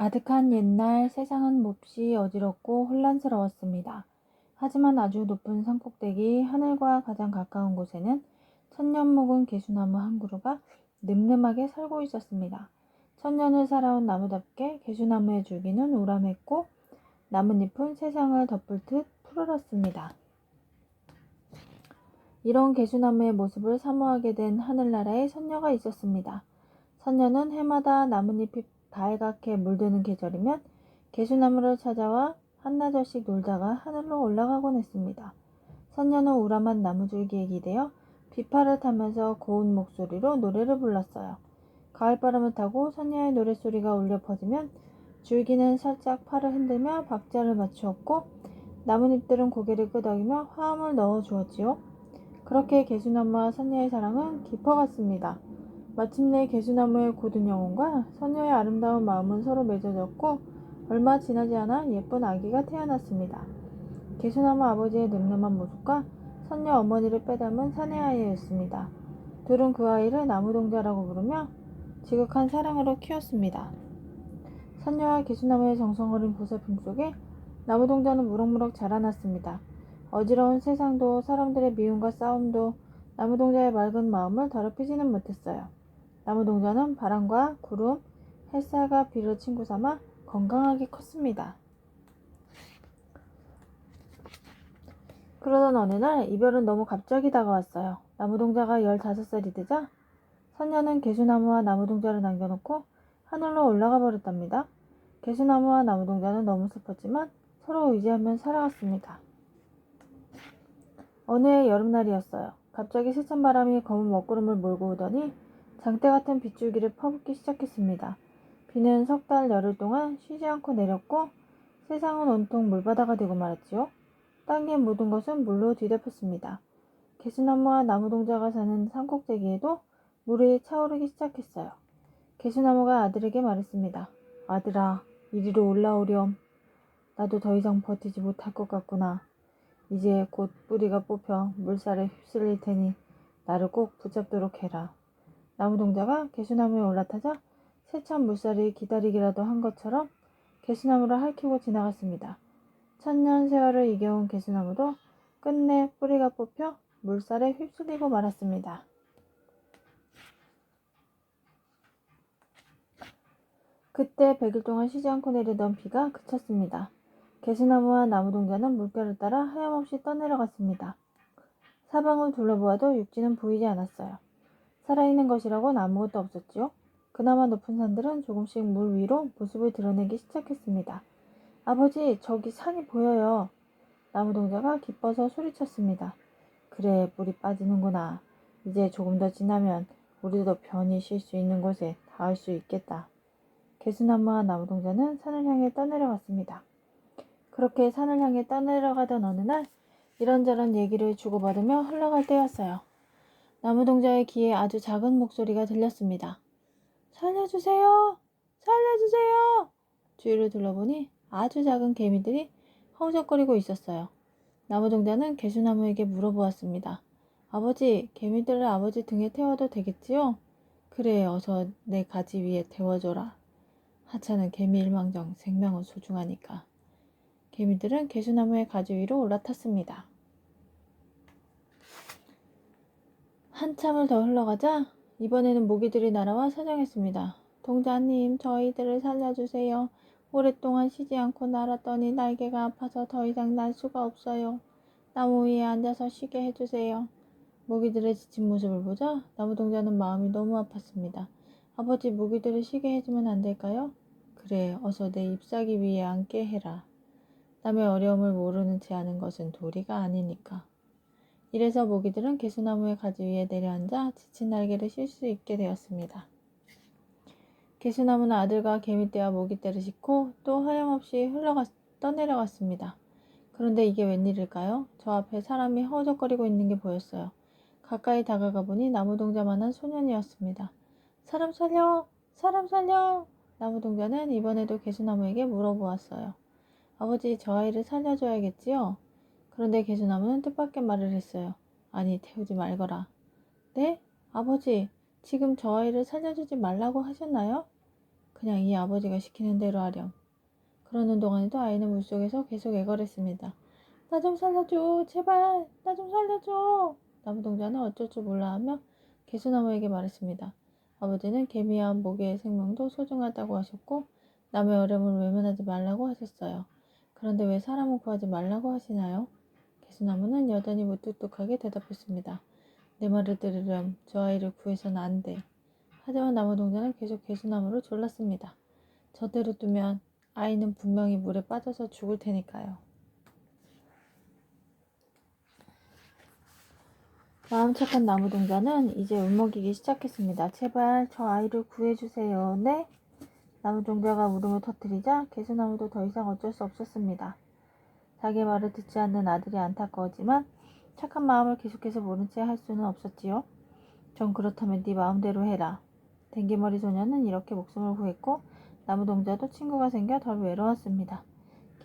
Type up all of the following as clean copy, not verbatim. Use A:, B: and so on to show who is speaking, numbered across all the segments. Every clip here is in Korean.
A: 아득한 옛날 세상은 몹시 어지럽고 혼란스러웠습니다. 하지만 아주 높은 산꼭대기 하늘과 가장 가까운 곳에는 천년 묵은 개수나무 한 그루가 늠름하게 살고 있었습니다. 천년을 살아온 나무답게 개수나무의 줄기는 우람했고 나뭇잎은 세상을 덮을 듯 푸르렀습니다. 이런 개수나무의 모습을 사모하게 된 하늘나라에 선녀가 있었습니다. 선녀는 해마다 나뭇잎이 발갛게 물드는 계절이면 개수나무를 찾아와 한나절씩 놀다가 하늘로 올라가곤 했습니다. 선녀는 우람한 나무줄기에 기대어 비파를 타면서 고운 목소리로 노래를 불렀어요. 가을바람을 타고 선녀의 노랫소리가 울려 퍼지면 줄기는 살짝 팔을 흔들며 박자를 맞추었고 나뭇잎들은 고개를 끄덕이며 화음을 넣어 주었지요. 그렇게 개수나무와 선녀의 사랑은 깊어갔습니다. 마침내 개수나무의 고든 영혼과 선녀의 아름다운 마음은 서로 맺어졌고 얼마 지나지 않아 예쁜 아기가 태어났습니다. 개수나무 아버지의 늠름한 모습과 선녀 어머니를 빼닮은 사내아이였습니다. 둘은 그 아이를 나무동자라고 부르며 지극한 사랑으로 키웠습니다. 선녀와 개수나무의 정성어린 보살핌 속에 나무동자는 무럭무럭 자라났습니다. 어지러운 세상도 사람들의 미움과 싸움도 나무동자의 맑은 마음을 더럽히지는 못했어요. 나무동자는 바람과 구름, 햇살과 비를 친구 삼아 건강하게 컸습니다. 그러던 어느 날 이별은 너무 갑자기 다가왔어요. 나무동자가 15살이 되자 선녀는 개수나무와 나무동자를 남겨놓고 하늘로 올라가 버렸답니다. 개수나무와 나무동자는 너무 슬펐지만 서로 의지하며 살아갔습니다. 어느 해 여름날이었어요. 갑자기 세찬 바람이 검은 먹구름을 몰고 오더니 장대 같은 빗줄기를 퍼붓기 시작했습니다. 비는 석 달 열흘 동안 쉬지 않고 내렸고 세상은 온통 물바다가 되고 말았지요. 땅의 모든 것은 물로 뒤덮였습니다. 개수나무와 나무동자가 사는 산꼭대기에도 물이 차오르기 시작했어요. 개수나무가 아들에게 말했습니다. 아들아, 이리로 올라오렴. 나도 더 이상 버티지 못할 것 같구나. 이제 곧 뿌리가 뽑혀 물살에 휩쓸릴 테니 나를 꼭 붙잡도록 해라. 나무동자가 개수나무에 올라타자 세찬 물살이 기다리기라도 한 것처럼 개수나무를 핥히고 지나갔습니다. 천년 세월을 이겨온 개수나무도 끝내 뿌리가 뽑혀 물살에 휩쓸리고 말았습니다. 그때 100일 동안 쉬지 않고 내리던 비가 그쳤습니다. 개수나무와 나무동자는 물결을 따라 하염없이 떠내려갔습니다. 사방을 둘러보아도 육지는 보이지 않았어요. 살아있는 것이라곤 아무것도 없었지요. 그나마 높은 산들은 조금씩 물 위로 모습을 드러내기 시작했습니다. 아버지, 저기 산이 보여요. 나무동자가 기뻐서 소리쳤습니다. 그래, 물이 빠지는구나. 이제 조금 더 지나면 우리도 편히 쉴 수 있는 곳에 닿을 수 있겠다. 개수나무와 나무동자는 산을 향해 떠내려갔습니다. 그렇게 산을 향해 떠내려가던 어느 날 이런저런 얘기를 주고받으며 흘러갈 때였어요. 나무동자의 귀에 아주 작은 목소리가 들렸습니다. 살려주세요! 살려주세요! 주위를 둘러보니 아주 작은 개미들이 허우적거리고 있었어요. 나무동자는 개수나무에게 물어보았습니다. 아버지, 개미들을 아버지 등에 태워도 되겠지요? 그래, 어서 내 가지 위에 태워줘라. 하찮은 개미 일망정, 생명은 소중하니까. 개미들은 개수나무의 가지 위로 올라탔습니다. 한참을 더 흘러가자 이번에는 모기들이 날아와 사정했습니다. 동자님, 저희들을 살려주세요. 오랫동안 쉬지 않고 날았더니 날개가 아파서 더 이상 날 수가 없어요. 나무 위에 앉아서 쉬게 해주세요. 모기들의 지친 모습을 보자 나무동자는 마음이 너무 아팠습니다. 아버지, 모기들을 쉬게 해주면 안 될까요? 그래, 어서 내 잎사귀 위에 앉게 해라. 남의 어려움을 모르는 채 하는 것은 도리가 아니니까. 이래서 모기들은 개수나무의 가지 위에 내려앉아 지친 날개를 쉴 수 있게 되었습니다. 개수나무는 아들과 개미떼와 모기떼를 싣고 또 하염없이 떠내려갔습니다. 그런데 이게 웬일일까요? 저 앞에 사람이 허우적거리고 있는 게 보였어요. 가까이 다가가 보니 나무동자만한 소년이었습니다. 사람 살려! 사람 살려! 나무동자는 이번에도 개수나무에게 물어보았어요. 아버지, 저 아이를 살려줘야겠지요? 그런데 개수나무는 뜻밖의 말을 했어요. 아니, 태우지 말거라. 네? 아버지, 지금 저 아이를 살려주지 말라고 하셨나요? 그냥 이 아버지가 시키는 대로 하렴. 그러는 동안에도 아이는 물속에서 계속 애걸했습니다. 나 좀 살려줘. 제발 나 좀 살려줘. 나무동자는 어쩔 줄 몰라 하며 개수나무에게 말했습니다. 아버지는 개미와 모기의 생명도 소중하다고 하셨고 남의 어려움을 외면하지 말라고 하셨어요. 그런데 왜 사람을 구하지 말라고 하시나요? 개수나무는 여전히 무뚝뚝하게 대답했습니다. 내 말을 들으렴. 저 아이를 구해서는 안 돼. 하지만 나무동자는 계속 개수나무를 졸랐습니다. 저대로 두면 아이는 분명히 물에 빠져서 죽을 테니까요. 마음 착한 나무동자는 이제 울먹이기 시작했습니다. 제발 저 아이를 구해주세요. 네? 나무동자가 울음을 터뜨리자 개수나무도 더 이상 어쩔 수 없었습니다. 자기 말을 듣지 않는 아들이 안타까웠지만 착한 마음을 계속해서 모른 채 할 수는 없었지요. 좀 그렇다면 네 마음대로 해라. 댕기머리 소녀는 이렇게 목숨을 구했고 나무동자도 친구가 생겨 덜 외로웠습니다.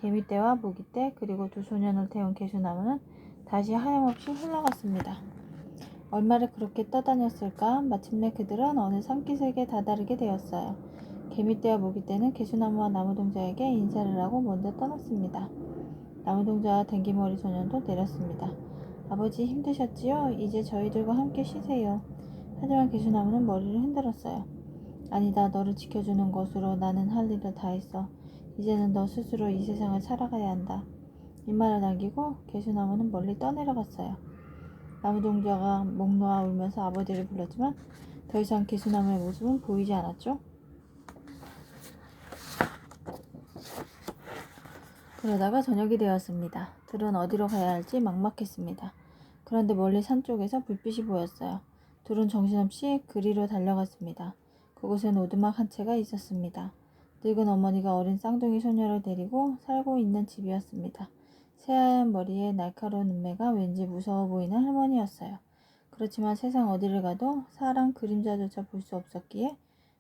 A: 개미떼와 모기떼 그리고 두 소년을 태운 개수나무는 다시 하염없이 흘러갔습니다. 얼마를 그렇게 떠다녔을까? 마침내 그들은 어느 산기슭에 다다르게 되었어요. 개미떼와 모기떼는 개수나무와 나무동자에게 인사를 하고 먼저 떠났습니다. 나무동자와 댕기머리 소년도 내렸습니다. 아버지 힘드셨지요? 이제 저희들과 함께 쉬세요. 하지만 개수나무는 머리를 흔들었어요. 아니다. 너를 지켜주는 것으로 나는 할 일을 다 했어. 이제는 너 스스로 이 세상을 살아가야 한다. 이 말을 남기고 개수나무는 멀리 떠내려갔어요. 나무동자가 목 놓아 울면서 아버지를 불렀지만 더 이상 개수나무의 모습은 보이지 않았죠. 그러다가 저녁이 되었습니다. 둘은 어디로 가야 할지 막막했습니다. 그런데 멀리 산 쪽에서 불빛이 보였어요. 둘은 정신없이 그리로 달려갔습니다. 그곳엔 오두막 한 채가 있었습니다. 늙은 어머니가 어린 쌍둥이 소녀를 데리고 살고 있는 집이었습니다. 새하얀 머리에 날카로운 눈매가 왠지 무서워 보이는 할머니였어요. 그렇지만 세상 어디를 가도 사람 그림자조차 볼 수 없었기에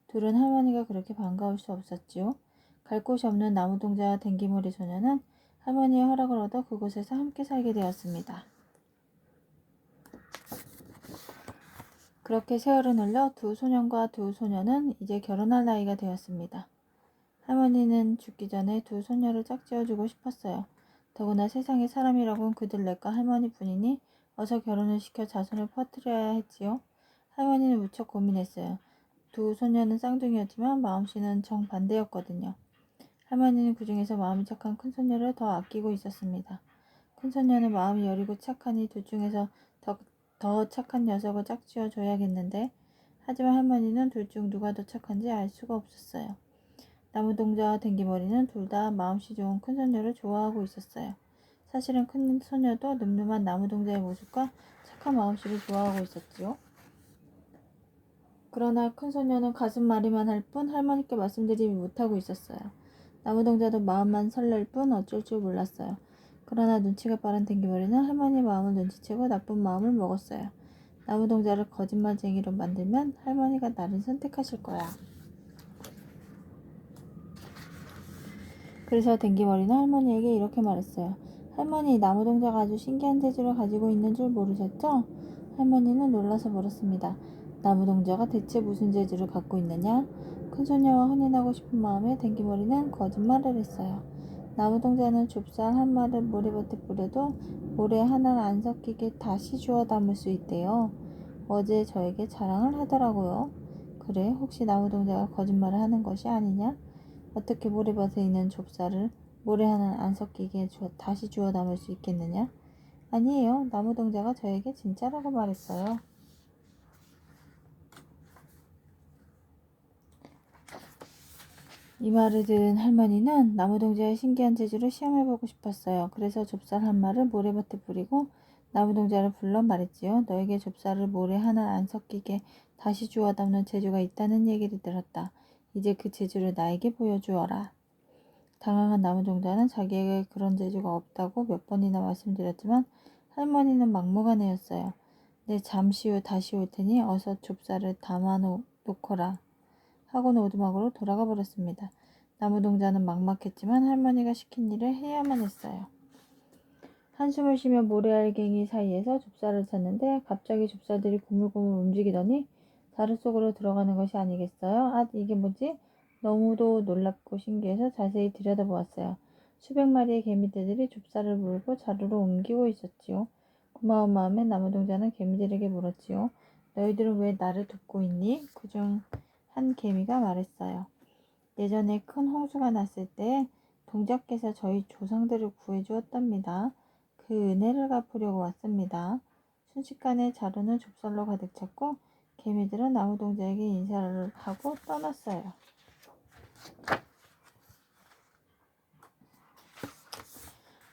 A: 둘은 할머니가 그렇게 반가울 수 없었지요. 갈 곳이 없는 나무동자와 댕기머리 소녀는 할머니의 허락을 얻어 그곳에서 함께 살게 되었습니다. 그렇게 세월은 흘러 두 소년과 두 소녀는 이제 결혼할 나이가 되었습니다. 할머니는 죽기 전에 두 소녀를 짝지어주고 싶었어요. 더구나 세상에 사람이라곤 그들 넷과 할머니뿐이니 어서 결혼을 시켜 자손을 퍼뜨려야 했지요. 할머니는 무척 고민했어요. 두 소녀는 쌍둥이였지만 마음씨는 정반대였거든요. 할머니는 그 중에서 마음이 착한 큰소녀를 더 아끼고 있었습니다. 큰소녀는 마음이 여리고 착하니 둘 중에서 더 착한 녀석을 짝지어 줘야겠는데 하지만 할머니는 둘 중 누가 더 착한지 알 수가 없었어요. 나무동자와 댕기머리는 둘 다 마음씨 좋은 큰소녀를 좋아하고 있었어요. 사실은 큰소녀도 늠름한 나무동자의 모습과 착한 마음씨를 좋아하고 있었지요. 그러나 큰소녀는 가슴앓이만 할 뿐 할머니께 말씀드리지 못하고 있었어요. 나무동자도 마음만 설렐 뿐 어쩔 줄 몰랐어요. 그러나 눈치가 빠른 댕기머리는 할머니의 마음을 눈치채고 나쁜 마음을 먹었어요. 나무동자를 거짓말쟁이로 만들면 할머니가 나를 선택하실 거야. 그래서 댕기머리는 할머니에게 이렇게 말했어요. 할머니, 나무동자가 아주 신기한 재주를 가지고 있는 줄 모르셨죠? 할머니는 놀라서 물었습니다. 나무동자가 대체 무슨 재주를 갖고 있느냐? 큰소녀와 혼인하고 싶은 마음에 댕기머리는 거짓말을 했어요. 나무동자는 좁쌀 한 마를 모래밭에 뿌려도 모래 하나를 안 섞이게 다시 주워 담을 수 있대요. 어제 저에게 자랑을 하더라고요. 그래, 혹시 나무동자가 거짓말을 하는 것이 아니냐? 어떻게 모래밭에 있는 좁쌀을 모래 하나 안 섞이게 다시 주워 담을 수 있겠느냐? 아니에요. 나무동자가 저에게 진짜라고 말했어요. 이 말을 들은 할머니는 나무동자의 신기한 재주를 시험해보고 싶었어요. 그래서 좁쌀 한 마를 모래밭에 뿌리고 나무동자를 불러 말했지요. 너에게 좁쌀을 모래 하나 안 섞이게 다시 주워 담는 재주가 있다는 얘기를 들었다. 이제 그 재주를 나에게 보여주어라. 당황한 나무동자는 자기에게 그런 재주가 없다고 몇 번이나 말씀드렸지만 할머니는 막무가내였어요. 네, 잠시 후 다시 올 테니 어서 좁쌀을 담아 놓거라. 하고는 오두막으로 돌아가 버렸습니다. 나무동자는 막막했지만 할머니가 시킨 일을 해야만 했어요. 한숨을 쉬며 모래알갱이 사이에서 좁쌀을 찾는데 갑자기 좁쌀들이 고물고물 움직이더니 자루 속으로 들어가는 것이 아니겠어요? 아, 이게 뭐지? 너무도 놀랍고 신기해서 자세히 들여다보았어요. 수백 마리의 개미떼들이 좁쌀을 물고 자루로 옮기고 있었지요. 고마운 마음에 나무동자는 개미들에게 물었지요. 너희들은 왜 나를 돕고 있니? 그중 한 개미가 말했어요. 예전에 큰 홍수가 났을 때 동자께서 저희 조상들을 구해주었답니다. 그 은혜를 갚으려고 왔습니다. 순식간에 자루는 좁쌀로 가득 찼고 개미들은 나무동자에게 인사를 하고 떠났어요.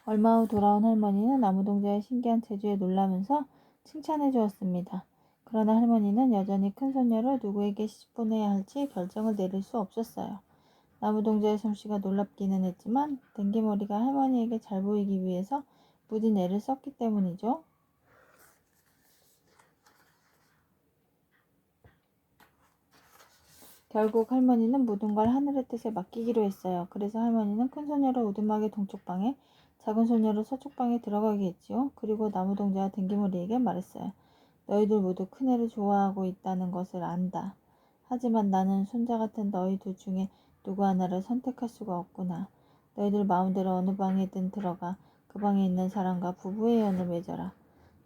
A: 얼마 후 돌아온 할머니는 나무동자의 신기한 재주에 놀라면서 칭찬해 주었습니다. 그러나 할머니는 여전히 큰손녀를 누구에게 시집보내야 할지 결정을 내릴 수 없었어요. 나무동자의 솜씨가 놀랍기는 했지만 댕기머리가 할머니에게 잘 보이기 위해서 무딘 애를 썼기 때문이죠. 결국 할머니는 모든 걸 하늘의 뜻에 맡기기로 했어요. 그래서 할머니는 큰손녀를 오두막의 동쪽 방에, 작은 손녀를 서쪽 방에 들어가게 했지요. 그리고 나무동자와 댕기머리에게 말했어요. 너희들 모두 큰애를 좋아하고 있다는 것을 안다. 하지만 나는 손자 같은 너희 둘 중에 누구 하나를 선택할 수가 없구나. 너희들 마음대로 어느 방에든 들어가 그 방에 있는 사람과 부부의 연을 맺어라.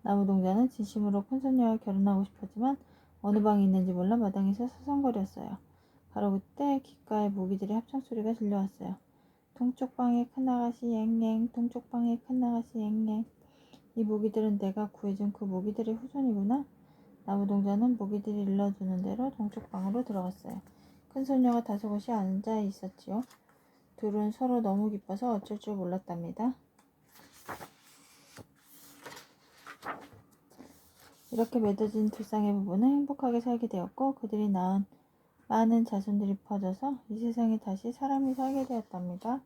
A: 나무동자는 진심으로 큰손녀와 결혼하고 싶었지만 어느 방에 있는지 몰라 마당에서 서성거렸어요. 바로 그때 귓가에 모기들의 합창소리가 들려왔어요. 동쪽 방에 큰아가씨 앵앵, 동쪽 방에 큰아가씨 앵앵. 이 모기들은 내가 구해준 그 모기들의 후손이구나. 나무동자는 모기들이 일러주는 대로 동쪽 방으로 들어갔어요. 큰손녀가 다소곳이 앉아 있었지요. 둘은 서로 너무 기뻐서 어쩔 줄 몰랐답니다. 이렇게 맺어진 두 쌍의 부부는 행복하게 살게 되었고 그들이 낳은 많은 자손들이 퍼져서 이 세상에 다시 사람이 살게 되었답니다.